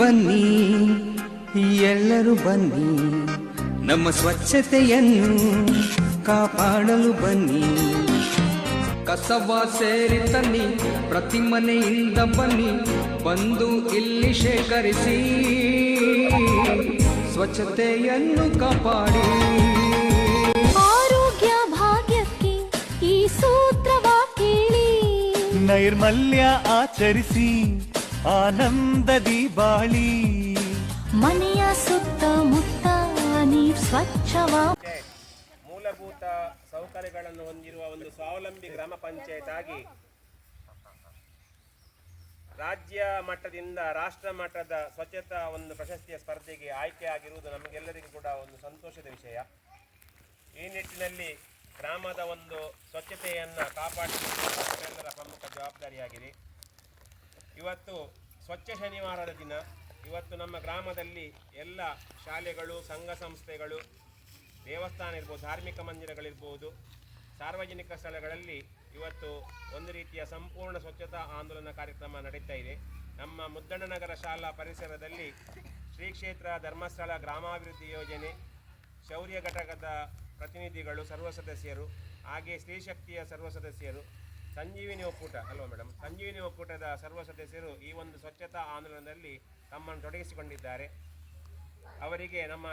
ಬನ್ನಿ ಎಲ್ಲರೂ ಬನ್ನಿ, ನಮ್ಮ ಸ್ವಚ್ಛತೆಯನ್ನು ಕಾಪಾಡಲು ಬನ್ನಿ. ಕಸವ ಸೇರಿ ತನ್ನಿ, ಪ್ರತಿ ಮನೆಯಿಂದ ಬನ್ನಿ, ಬಂದು ಇಲ್ಲಿ ಶೇಖರಿಸಿ ಸ್ವಚ್ಛತೆಯನ್ನು ಕಾಪಾಡಿ. ಆರೋಗ್ಯ ಭಾಗ್ಯಕ್ಕೆ ಈ ಸೂತ್ರವ ಕೇಳಿ, ನೈರ್ಮಲ್ಯ ಆಚರಿಸಿ ಆನಂದದಿ ಬಾಳಿ. ಮನೆಯ ಸುತ್ತಮುತ್ತ ನೀರು ಸ್ವಚ್ಛವ. ಮೂಲಭೂತ ಸೌಕರ್ಯಗಳನ್ನು ಹೊಂದಿರುವ ಒಂದು ಸ್ವಾವಲಂಬಿ ಗ್ರಾಮ ಪಂಚಾಯತ್ ಆಗಿ ರಾಜ್ಯ ಮಟ್ಟದಿಂದ ರಾಷ್ಟ್ರ ಮಟ್ಟದ ಸ್ವಚ್ಛತಾ ಒಂದು ಪ್ರಶಸ್ತಿಯ ಸ್ಪರ್ಧೆಗೆ ಆಯ್ಕೆ ಆಗಿರುವುದು ನಮಗೆಲ್ಲರಿಗೂ ಕೂಡ ಒಂದು ಸಂತೋಷದ ವಿಷಯ. ಈ ನಿಟ್ಟಿನಲ್ಲಿ ಗ್ರಾಮದ ಒಂದು ಸ್ವಚ್ಛತೆಯನ್ನು ಕಾಪಾಡಿಕೊಳ್ಳುವುದು ನಮ್ಮೆಲ್ಲರ ಪ್ರಮುಖ ಜವಾಬ್ದಾರಿಯಾಗಿದೆ. ಇವತ್ತು ಸ್ವಚ್ಛ ಶನಿವಾರದ ದಿನ. ಇವತ್ತು ನಮ್ಮ ಗ್ರಾಮದಲ್ಲಿ ಎಲ್ಲ ಶಾಲೆಗಳು, ಸಂಘ ಸಂಸ್ಥೆಗಳು, ದೇವಸ್ಥಾನ ಇರ್ಬೋದು, ಧಾರ್ಮಿಕ ಮಂದಿರಗಳಿರ್ಬೋದು, ಸಾರ್ವಜನಿಕ ಸ್ಥಳಗಳಲ್ಲಿ ಇವತ್ತು ಒಂದು ರೀತಿಯ ಸಂಪೂರ್ಣ ಸ್ವಚ್ಛತಾ ಆಂದೋಲನ ಕಾರ್ಯಕ್ರಮ ನಡೀತಾ ಇದೆ. ನಮ್ಮ ಮುದ್ದಣ್ಣನಗರ ಶಾಲಾ ಪರಿಸರದಲ್ಲಿ ಶ್ರೀ ಕ್ಷೇತ್ರ ಧರ್ಮಸ್ಥಳ ಗ್ರಾಮಾಭಿವೃದ್ಧಿ ಯೋಜನೆ, ಶೌರ್ಯ ಘಟಕದ ಪ್ರತಿನಿಧಿಗಳು, ಸರ್ವ ಸದಸ್ಯರು, ಹಾಗೆ ಸ್ತ್ರೀ ಶಕ್ತಿಯ ಸರ್ವ ಸದಸ್ಯರು, ಸಂಜೀವಿನಿ ಒಕ್ಕೂಟ ಅಲ್ವಾ ಮೇಡಮ್, ಸಂಜೀವಿನಿ ಒಕ್ಕೂಟದ ಸರ್ವ ಸದಸ್ಯರು ಈ ಒಂದು ಸ್ವಚ್ಛತಾ ಆಂದೋಲನದಲ್ಲಿ ತಮ್ಮನ್ನು ತೊಡಗಿಸಿಕೊಂಡಿದ್ದಾರೆ. ಅವರಿಗೆ ನಮ್ಮ